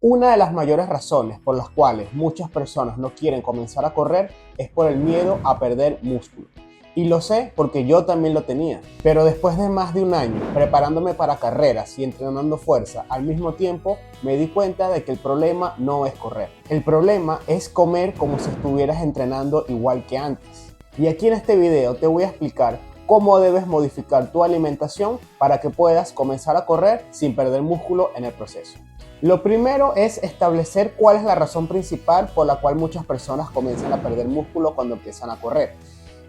Una de las mayores razones por las cuales muchas personas no quieren comenzar a correr es por el miedo a perder músculo. Y lo sé porque yo también lo tenía. Pero después de más de un año preparándome para carreras y entrenando fuerza al mismo tiempo, me di cuenta de que el problema no es correr. El problema es comer como si estuvieras entrenando igual que antes. Y aquí en este video te voy a explicar cómo debes modificar tu alimentación para que puedas comenzar a correr sin perder músculo en el proceso. Lo primero es establecer cuál es la razón principal por la cual muchas personas comienzan a perder músculo cuando empiezan a correr.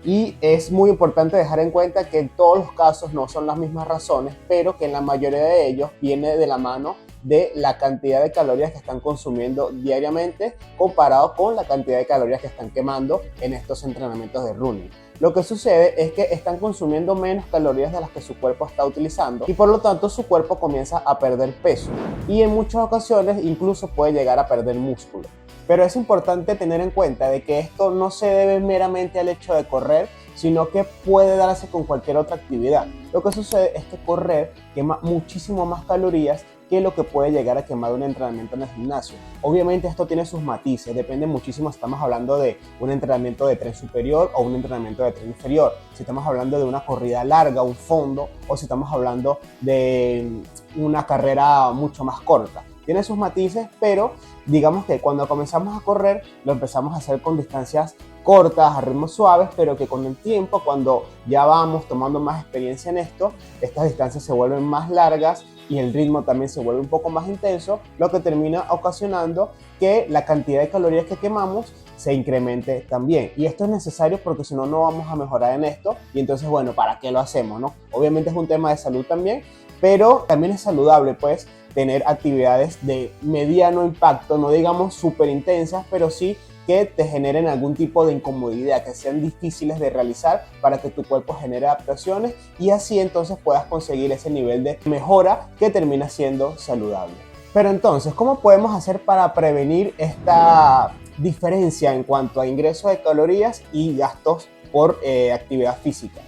Y es muy importante dejar en cuenta que en todos los casos no son las mismas razones, pero que en la mayoría de ellos viene de la mano de la cantidad de calorías que están consumiendo diariamente comparado con la cantidad de calorías que están quemando en estos entrenamientos de running. Lo que sucede es que están consumiendo menos calorías de las que su cuerpo está utilizando y por lo tanto su cuerpo comienza a perder peso y en muchas ocasiones incluso puede llegar a perder músculo. Pero es importante tener en cuenta de que esto no se debe meramente al hecho de correr, sino que puede darse con cualquier otra actividad. Lo que sucede es que correr quema muchísimo más calorías que lo que puede llegar a quemar un entrenamiento en el gimnasio. Obviamente esto tiene sus matices, depende muchísimo si estamos hablando de un entrenamiento de tren superior o un entrenamiento de tren inferior, si estamos hablando de una corrida larga, un fondo, o si estamos hablando de una carrera mucho más corta. Tiene sus matices, pero digamos que cuando comenzamos a correr lo empezamos a hacer con distancias cortas, a ritmos suaves, pero que con el tiempo, cuando ya vamos tomando más experiencia en esto, estas distancias se vuelven más largas y el ritmo también se vuelve un poco más intenso, lo que termina ocasionando que la cantidad de calorías que quemamos se incremente también. Y esto es necesario porque si no, no vamos a mejorar en esto. Y entonces, bueno, ¿para qué lo hacemos, no? Obviamente es un tema de salud también, pero también es saludable, pues, tener actividades de mediano impacto, no digamos súper intensas, pero sí que te generen algún tipo de incomodidad, que sean difíciles de realizar para que tu cuerpo genere adaptaciones y así entonces puedas conseguir ese nivel de mejora que termina siendo saludable. Pero entonces, ¿cómo podemos hacer para prevenir esta diferencia en cuanto a ingreso de calorías y gastos por actividad física?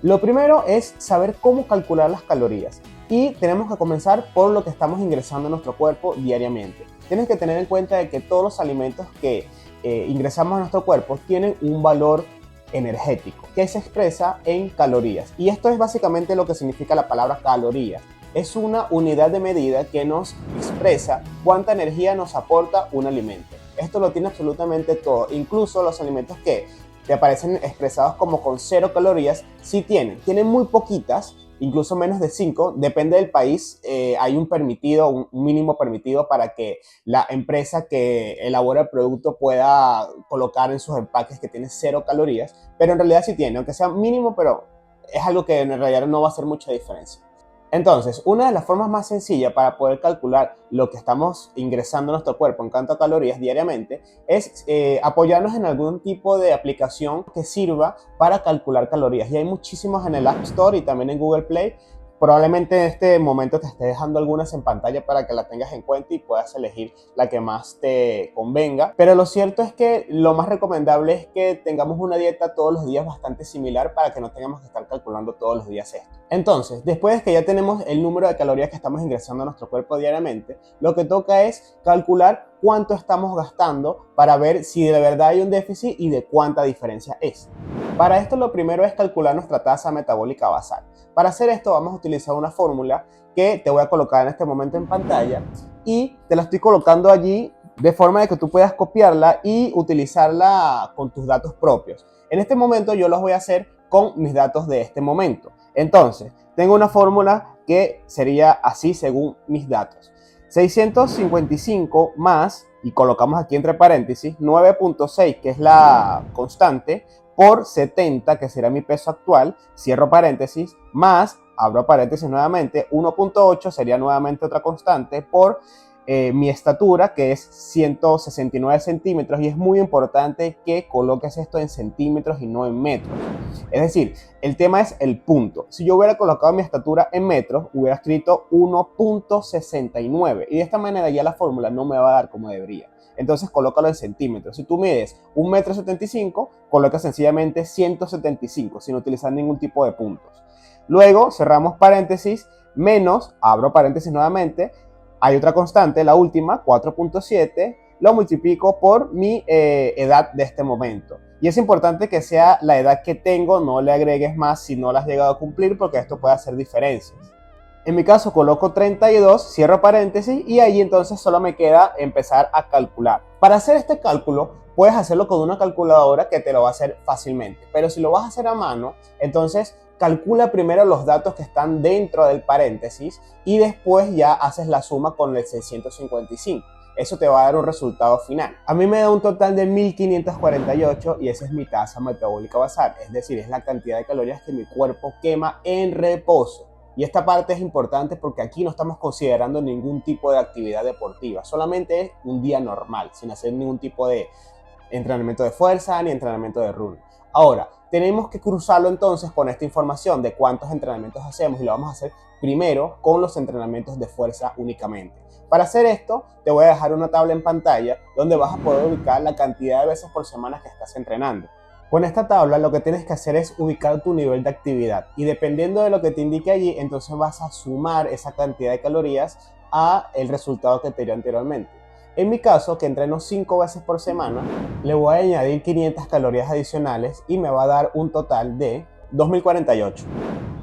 Lo primero es saber cómo calcular las calorías y tenemos que comenzar por lo que estamos ingresando a nuestro cuerpo diariamente. Tienes que tener en cuenta de que todos los alimentos que ingresamos a nuestro cuerpo tienen un valor energético que se expresa en calorías y esto es básicamente lo que significa la palabra calorías. Es una unidad de medida que nos expresa cuánta energía nos aporta un alimento. Esto lo tiene absolutamente todo, incluso los alimentos que te aparecen expresados como con 0 calorías, sí tienen muy poquitas, incluso menos de 5, depende del país, hay un permitido, un mínimo permitido para que la empresa que elabora el producto pueda colocar en sus empaques que tiene 0 calorías, pero en realidad sí tiene, aunque sea mínimo, pero es algo que en realidad no va a hacer mucha diferencia. Entonces, una de las formas más sencillas para poder calcular lo que estamos ingresando a nuestro cuerpo en cuanto a calorías diariamente es apoyarnos en algún tipo de aplicación que sirva para calcular calorías. Y hay muchísimos en el App Store y también en Google Play. Probablemente en este momento te esté dejando algunas en pantalla para que la tengas en cuenta y puedas elegir la que más te convenga. Pero lo cierto es que lo más recomendable es que tengamos una dieta todos los días bastante similar para que no tengamos que estar calculando todos los días esto. Entonces, después de que ya tenemos el número de calorías que estamos ingresando a nuestro cuerpo diariamente, lo que toca es calcular cuánto estamos gastando para ver si de verdad hay un déficit y de cuánta diferencia es. Para esto lo primero es calcular nuestra tasa metabólica basal. Para hacer esto vamos a utilizar una fórmula que te voy a colocar en este momento en pantalla y te la estoy colocando allí de forma de que tú puedas copiarla y utilizarla con tus datos propios. En este momento yo los voy a hacer con mis datos de este momento. Entonces, tengo una fórmula que sería así según mis datos. 655 más, y colocamos aquí entre paréntesis, 9.6, que es la constante, por 70, que será mi peso actual, cierro paréntesis, más, abro paréntesis nuevamente, 1.8 sería nuevamente otra constante, por mi estatura, que es 169 centímetros, y es muy importante que coloques esto en centímetros y no en metros. Es decir, el tema es el punto. Si yo hubiera colocado mi estatura en metros, hubiera escrito 1.69 y de esta manera ya la fórmula no me va a dar como debería. Entonces colócalo en centímetros. Si tú mides 1,75 m, coloca sencillamente 175 sin utilizar ningún tipo de puntos. Luego cerramos paréntesis, menos, abro paréntesis nuevamente, Hay otra constante, la última, 4.7, lo multiplico por mi edad de este momento. Y es importante que sea la edad que tengo, no le agregues más si no la has llegado a cumplir, porque esto puede hacer diferencias. En mi caso coloco 32, cierro paréntesis y ahí entonces solo me queda empezar a calcular. Para hacer este cálculo puedes hacerlo con una calculadora que te lo va a hacer fácilmente, pero si lo vas a hacer a mano, entonces calcula primero los datos que están dentro del paréntesis y después ya haces la suma con el 655. Eso te va a dar un resultado final. A mí me da un total de 1548 y esa es mi tasa metabólica basal, es decir, es la cantidad de calorías que mi cuerpo quema en reposo. Y esta parte es importante porque aquí no estamos considerando ningún tipo de actividad deportiva, solamente es un día normal, sin hacer ningún tipo de entrenamiento de fuerza ni entrenamiento de running. Ahora, tenemos que cruzarlo entonces con esta información de cuántos entrenamientos hacemos y lo vamos a hacer primero con los entrenamientos de fuerza únicamente. Para hacer esto, te voy a dejar una tabla en pantalla donde vas a poder ubicar la cantidad de veces por semana que estás entrenando. Con esta tabla lo que tienes que hacer es ubicar tu nivel de actividad y dependiendo de lo que te indique allí, entonces vas a sumar esa cantidad de calorías a el resultado que te dio anteriormente. En mi caso, que entreno 5 veces por semana, le voy a añadir 500 calorías adicionales y me va a dar un total de 2048.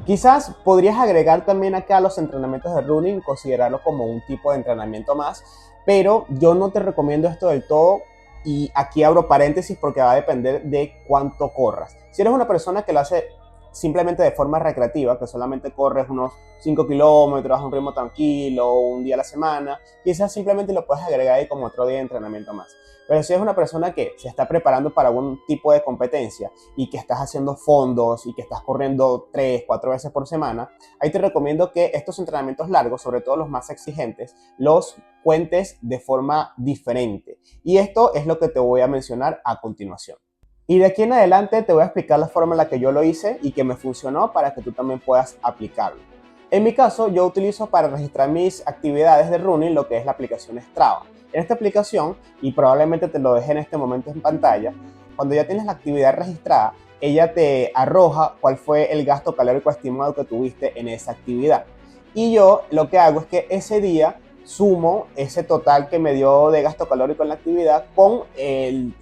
Quizás podrías agregar también acá los entrenamientos de running, considerarlo como un tipo de entrenamiento más, pero yo no te recomiendo esto del todo. Y aquí abro paréntesis porque va a depender de cuánto corras. Si eres una persona que lo hace simplemente de forma recreativa, que solamente corres unos 5 kilómetros a un ritmo tranquilo, un día a la semana, quizás simplemente lo puedes agregar ahí como otro día de entrenamiento más. Pero si es una persona que se está preparando para algún tipo de competencia y que estás haciendo fondos y que estás corriendo 3, 4 veces por semana, ahí te recomiendo que estos entrenamientos largos, sobre todo los más exigentes, los cuentes de forma diferente. Y esto es lo que te voy a mencionar a continuación. Y de aquí en adelante te voy a explicar la forma en la que yo lo hice y que me funcionó para que tú también puedas aplicarlo. En mi caso, yo utilizo para registrar mis actividades de running lo que es la aplicación Strava. En esta aplicación, y probablemente te lo deje en este momento en pantalla, cuando ya tienes la actividad registrada, ella te arroja cuál fue el gasto calórico estimado que tuviste en esa actividad. Y yo lo que hago es que ese día sumo ese total que me dio de gasto calórico en la actividad con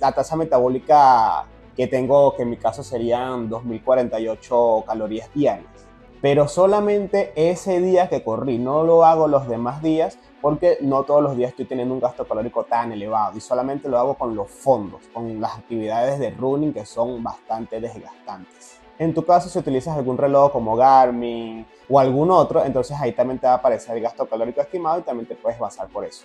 la tasa metabólica que tengo, que en mi caso serían 2048 calorías diarias. Pero solamente ese día que corrí, no lo hago los demás días porque no todos los días estoy teniendo un gasto calórico tan elevado y solamente lo hago con los fondos, con las actividades de running que son bastante desgastantes. En tu caso, si utilizas algún reloj como Garmin o algún otro, entonces ahí también te va a aparecer el gasto calórico estimado y también te puedes basar por eso.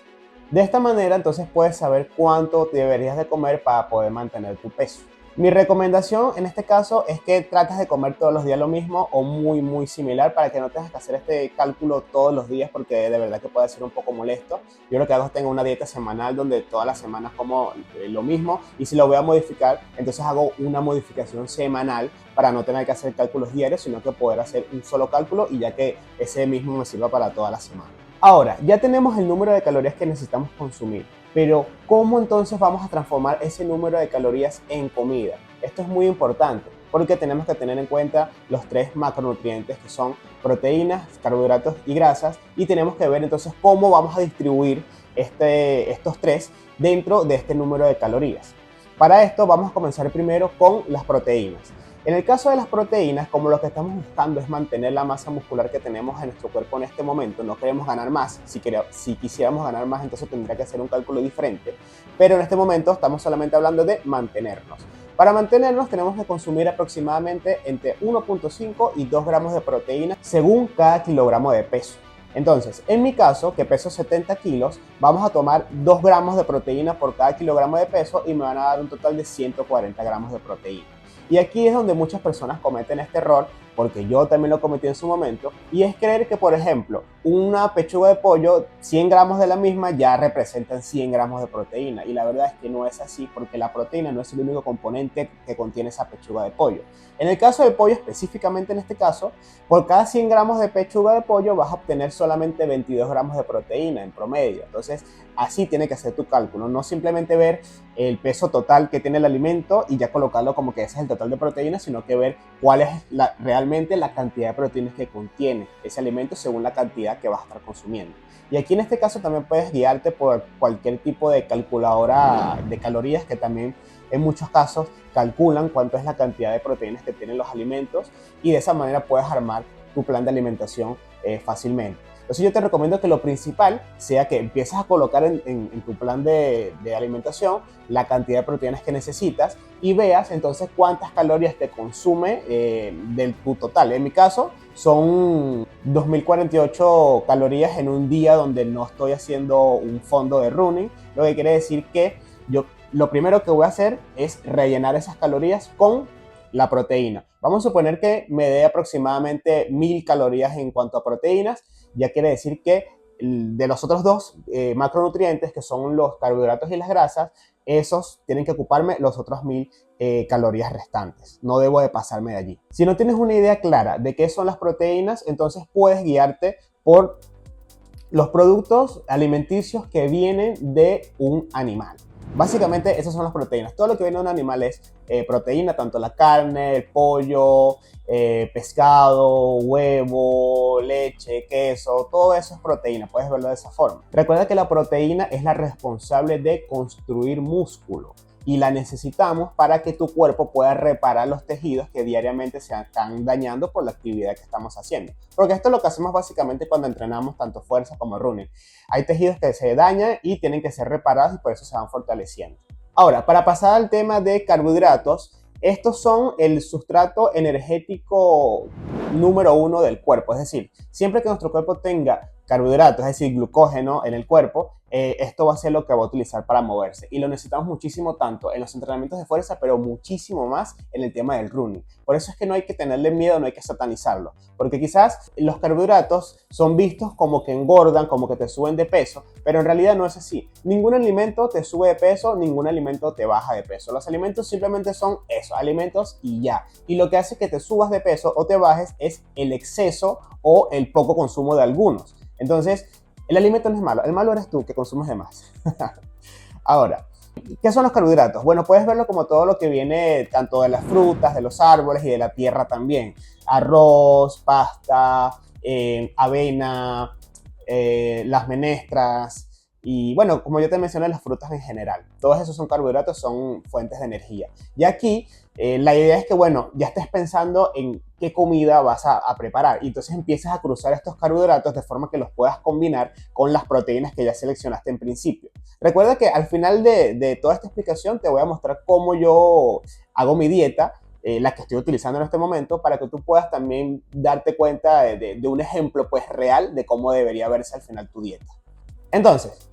De esta manera, entonces puedes saber cuánto deberías de comer para poder mantener tu peso. Mi recomendación en este caso es que trates de comer todos los días lo mismo o muy similar para que no tengas que hacer este cálculo todos los días porque de verdad que puede ser un poco molesto. Yo lo que hago es tengo una dieta semanal donde todas las semanas como lo mismo y si lo voy a modificar, entonces hago una modificación semanal para no tener que hacer cálculos diarios, sino que poder hacer un solo cálculo y ya que ese mismo me sirva para toda la semana. Ahora, ya tenemos el número de calorías que necesitamos consumir, pero ¿cómo entonces vamos a transformar ese número de calorías en comida? Esto es muy importante porque tenemos que tener en cuenta los 3 macronutrientes que son proteínas, carbohidratos y grasas y tenemos que ver entonces cómo vamos a distribuir estos 3 dentro de este número de calorías. Para esto vamos a comenzar primero con las proteínas. En el caso de las proteínas, como lo que estamos buscando es mantener la masa muscular que tenemos en nuestro cuerpo en este momento, no queremos ganar más, si quisiéramos ganar más entonces tendría que hacer un cálculo diferente, pero en este momento estamos solamente hablando de mantenernos. Para mantenernos tenemos que consumir aproximadamente entre 1.5 y 2 gramos de proteína según cada kilogramo de peso. Entonces, en mi caso, que peso 70 kilos, vamos a tomar 2 gramos de proteína por cada kilogramo de peso y me van a dar un total de 140 gramos de proteína. Y aquí es donde muchas personas cometen este error, porque yo también lo cometí en su momento, y es creer que, por ejemplo, una pechuga de pollo, 100 gramos de la misma ya representan 100 gramos de proteína. Y la verdad es que no es así, porque la proteína no es el único componente que contiene esa pechuga de pollo. En el caso del pollo, específicamente en este caso, por cada 100 gramos de pechuga de pollo vas a obtener solamente 22 gramos de proteína en promedio. Entonces, así tiene que ser tu cálculo, no simplemente ver el peso total que tiene el alimento y ya colocarlo como que ese es el total de proteína, sino que ver cuál es realmente realmente la cantidad de proteínas que contiene ese alimento según la cantidad que vas a estar consumiendo. Y aquí en este caso también puedes guiarte por cualquier tipo de calculadora de calorías que también en muchos casos calculan cuánto es la cantidad de proteínas que tienen los alimentos y de esa manera puedes armar tu plan de alimentación fácilmente. Entonces yo te recomiendo que lo principal sea que empieces a colocar en tu plan de alimentación la cantidad de proteínas que necesitas y veas entonces cuántas calorías te consume del tu total. En mi caso son 2048 calorías en un día donde no estoy haciendo un fondo de running, lo que quiere decir que yo lo primero que voy a hacer es rellenar esas calorías con la proteína. Vamos a suponer que me dé aproximadamente 1000 calorías en cuanto a proteínas. Ya quiere decir que de los otros dos macronutrientes, que son los carbohidratos y las grasas, esos tienen que ocuparme los otros 1000 calorías restantes. No debo de pasarme de allí. Si no tienes una idea clara de qué son las proteínas, entonces puedes guiarte por los productos alimenticios que vienen de un animal. Básicamente esas son las proteínas. Todo lo que viene de un animal es proteína, tanto la carne, el pollo, pescado, huevo, leche, queso, todo eso es proteína, puedes verlo de esa forma. Recuerda que la proteína es la responsable de construir músculo y la necesitamos para que tu cuerpo pueda reparar los tejidos que diariamente se están dañando por la actividad que estamos haciendo. Porque esto es lo que hacemos básicamente cuando entrenamos tanto fuerza como running. Hay tejidos que se dañan y tienen que ser reparados y por eso se van fortaleciendo. Ahora, para pasar al tema de carbohidratos, estos son el sustrato energético número 1 del cuerpo. Es decir, siempre que nuestro cuerpo tenga carbohidratos, es decir, glucógeno en el cuerpo, esto va a ser lo que va a utilizar para moverse. Y lo necesitamos muchísimo tanto en los entrenamientos de fuerza, pero muchísimo más en el tema del running. Por eso es que no hay que tenerle miedo, no hay que satanizarlo. Porque quizás los carbohidratos son vistos como que engordan, como que te suben de peso, pero en realidad no es así. Ningún alimento te sube de peso, ningún alimento te baja de peso. Los alimentos simplemente son eso, alimentos y ya. Y lo que hace que te subas de peso o te bajes es el exceso o el poco consumo de algunos. Entonces, el alimento no es malo, el malo eres tú que consumes de más. Ahora, ¿qué son los carbohidratos? Bueno, puedes verlo como todo lo que viene tanto de las frutas, de los árboles y de la tierra también. Arroz, pasta, avena, las menestras y bueno, como yo te mencioné, las frutas en general. Todos esos son carbohidratos, son fuentes de energía. Y aquí la idea es que, bueno, ya estés pensando en qué comida vas a preparar y entonces empiezas a cruzar estos carbohidratos de forma que los puedas combinar con las proteínas que ya seleccionaste en principio. Recuerda que al final de toda esta explicación te voy a mostrar cómo yo hago mi dieta, la que estoy utilizando en este momento, para que tú puedas también darte cuenta de un ejemplo pues real de cómo debería verse al final tu dieta. Entonces,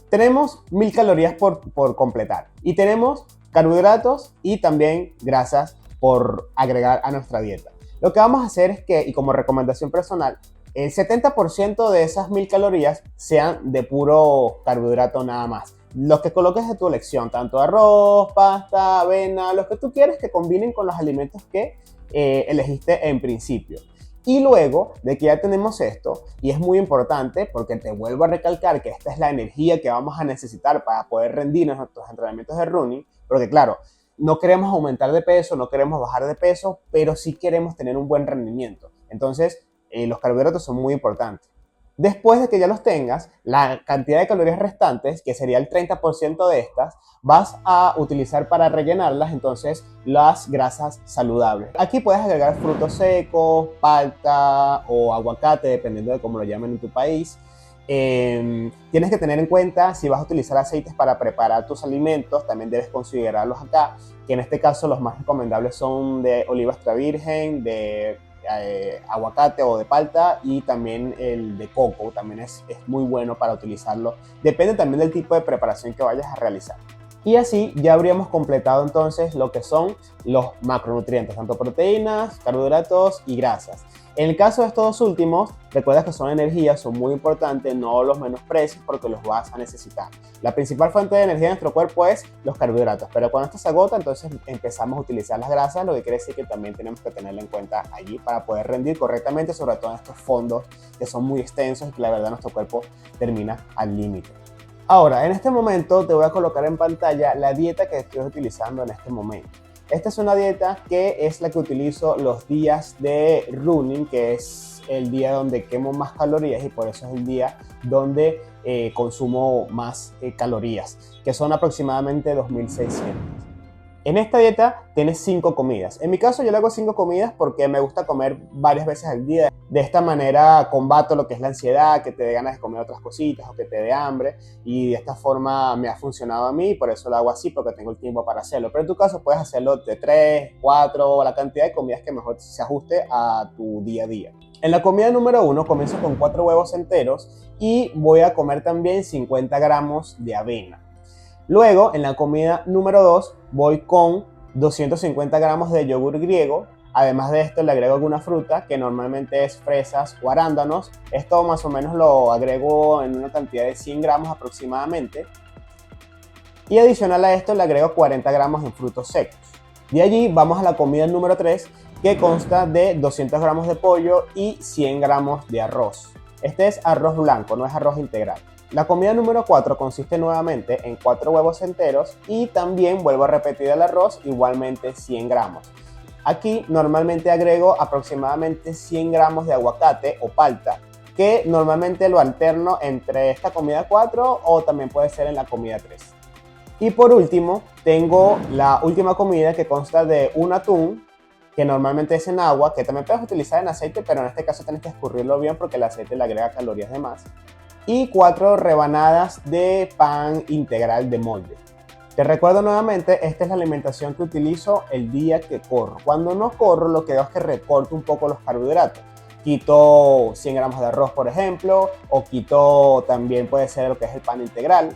tenemos 1000 calorías por completar y tenemos carbohidratos y también grasas por agregar a nuestra dieta. Lo que vamos a hacer es que, y como recomendación personal, el 70% de esas 1000 calorías sean de puro carbohidrato nada más. Los que coloques de tu elección, tanto arroz, pasta, avena, los que tú quieres que combinen con los alimentos que elegiste en principio. Y luego de que ya tenemos esto, y es muy importante porque te vuelvo a recalcar que esta es la energía que vamos a necesitar para poder rendir en nuestros entrenamientos de running, porque claro, no queremos aumentar de peso, no queremos bajar de peso, pero sí queremos tener un buen rendimiento. Entonces, los carbohidratos son muy importantes. Después de que ya los tengas, la cantidad de calorías restantes, que sería el 30% de estas, vas a utilizar para rellenarlas entonces las grasas saludables. Aquí puedes agregar frutos secos, palta o aguacate, dependiendo de cómo lo llamen en tu país. Tienes que tener en cuenta si vas a utilizar aceites para preparar tus alimentos, también debes considerarlos acá, que en este caso los más recomendables son de oliva extra virgen, de aguacate o de palta y también el de coco, también es muy bueno para utilizarlo. Depende también del tipo de preparación que vayas a realizar. Y así ya habríamos completado entonces lo que son los macronutrientes, tanto proteínas, carbohidratos y grasas. En el caso de estos dos últimos, recuerda que son energías, son muy importantes, no los menosprecies porque los vas a necesitar. La principal fuente de energía de nuestro cuerpo es los carbohidratos, pero cuando esto se agota, entonces empezamos a utilizar las grasas, lo que quiere decir que también tenemos que tenerlo en cuenta allí para poder rendir correctamente, sobre todo en estos fondos que son muy extensos y que la verdad nuestro cuerpo termina al límite. Ahora, en este momento te voy a colocar en pantalla la dieta que estoy utilizando en este momento. Esta es una dieta que es la que utilizo los días de running, que es el día donde quemo más calorías y por eso es el día donde consumo más calorías, que son aproximadamente 2600. En esta dieta tienes 5 comidas. En mi caso yo le hago 5 comidas porque me gusta comer varias veces al día. De esta manera combato lo que es la ansiedad, que te dé ganas de comer otras cositas o que te dé hambre. Y de esta forma me ha funcionado a mí, por eso lo hago así, porque tengo el tiempo para hacerlo. Pero en tu caso puedes hacerlo de 3, 4 o la cantidad de comidas que mejor se ajuste a tu día a día. En la comida número 1 comienzo con 4 huevos enteros y voy a comer también 50 gramos de avena. Luego, en la comida número 2, voy con 250 gramos de yogur griego. Además de esto, le agrego alguna fruta, que normalmente es fresas o arándanos. Esto más o menos lo agrego en una cantidad de 100 gramos aproximadamente. Y adicional a esto, le agrego 40 gramos en frutos secos. De allí vamos a la comida número 3, que consta de 200 gramos de pollo y 100 gramos de arroz. Este es arroz blanco, no es arroz integral. La comida número 4 consiste nuevamente en 4 huevos enteros y también vuelvo a repetir el arroz, igualmente 100 gramos. Aquí normalmente agrego aproximadamente 100 gramos de aguacate o palta, que normalmente lo alterno entre esta comida 4 o también puede ser en la comida 3. Y por último, tengo la última comida que consta de un atún, que normalmente es en agua, que también puedes utilizar en aceite, pero en este caso tienes que escurrirlo bien porque el aceite le agrega calorías de más. Y 4 rebanadas de pan integral de molde. Te recuerdo nuevamente, esta es la alimentación que utilizo el día que corro. Cuando no corro, lo que hago es que recorto un poco los carbohidratos. Quito 100 gramos de arroz, por ejemplo, o quito también puede ser lo que es el pan integral,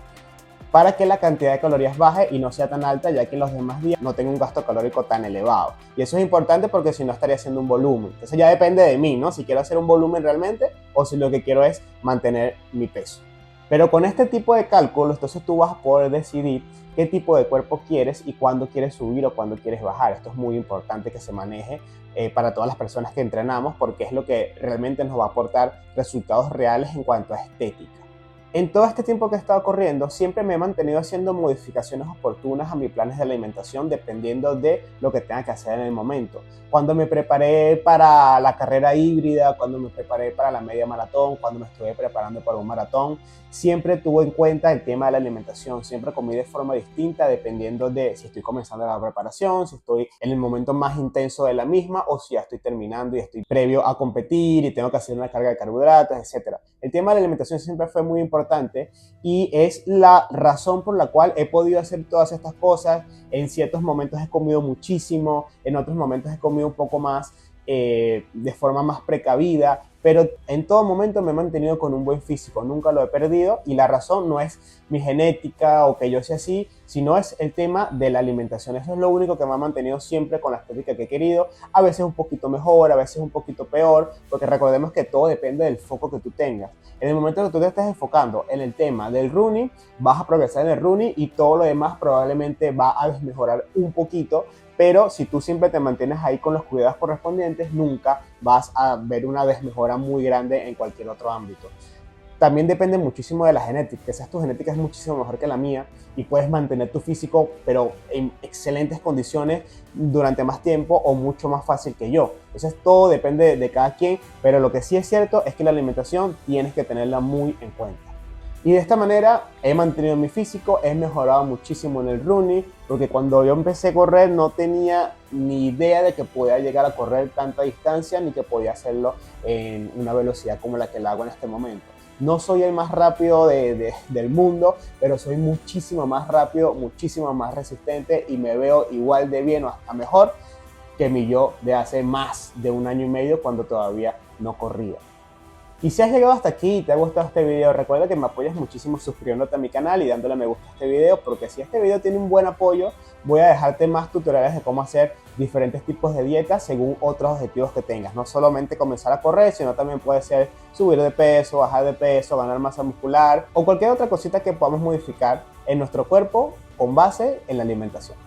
para que la cantidad de calorías baje y no sea tan alta, ya que en los demás días no tengo un gasto calórico tan elevado. Y eso es importante porque si no estaría haciendo un volumen. Entonces ya depende de mí, ¿no? Si quiero hacer un volumen realmente o si lo que quiero es mantener mi peso. Pero con este tipo de cálculo, entonces tú vas a poder decidir qué tipo de cuerpo quieres y cuándo quieres subir o cuándo quieres bajar. Esto es muy importante que se maneje para todas las personas que entrenamos porque es lo que realmente nos va a aportar resultados reales en cuanto a estética. En todo este tiempo que he estado corriendo, siempre me he mantenido haciendo modificaciones oportunas a mis planes de alimentación dependiendo de lo que tenga que hacer en el momento. Cuando me preparé para la carrera híbrida, cuando me preparé para la media maratón, cuando me estuve preparando para un maratón, siempre tuve en cuenta el tema de la alimentación. Siempre comí de forma distinta dependiendo de si estoy comenzando la preparación, si estoy en el momento más intenso de la misma o si ya estoy terminando y estoy previo a competir y tengo que hacer una carga de carbohidratos, etc. El tema de la alimentación siempre fue muy importante y es la razón por la cual he podido hacer todas estas cosas. En ciertos momentos he comido muchísimo, en otros momentos he comido un poco más de forma más precavida, pero en todo momento me he mantenido con un buen físico, nunca lo he perdido y la razón no es mi genética o que yo sea así, sino es el tema de la alimentación. Eso es lo único que me ha mantenido siempre con la estética que he querido, a veces un poquito mejor, a veces un poquito peor, porque recordemos que todo depende del foco que tú tengas. En el momento que tú te estés enfocando en el tema del running, vas a progresar en el running y todo lo demás probablemente va a desmejorar un poquito, pero si tú siempre te mantienes ahí con los cuidados correspondientes, nunca vas a ver una desmejora muy grande en cualquier otro ámbito. También depende muchísimo de la genética, quizás tu genética es muchísimo mejor que la mía y puedes mantener tu físico pero en excelentes condiciones durante más tiempo o mucho más fácil que yo. Entonces todo depende de cada quien, pero lo que sí es cierto es que la alimentación tienes que tenerla muy en cuenta. Y de esta manera he mantenido mi físico, he mejorado muchísimo en el running, porque cuando yo empecé a correr no tenía ni idea de que podía llegar a correr tanta distancia ni que podía hacerlo en una velocidad como la que la hago en este momento. No soy el más rápido del mundo, pero soy muchísimo más rápido, muchísimo más resistente y me veo igual de bien o hasta mejor que mi yo de hace más de un año y medio cuando todavía no corría. Y si has llegado hasta aquí y te ha gustado este video, recuerda que me apoyas muchísimo suscribiéndote a mi canal y dándole me gusta a este video, porque si este video tiene un buen apoyo, voy a dejarte más tutoriales de cómo hacer diferentes tipos de dietas según otros objetivos que tengas. No solamente comenzar a correr, sino también puede ser subir de peso, bajar de peso, ganar masa muscular o cualquier otra cosita que podamos modificar en nuestro cuerpo con base en la alimentación.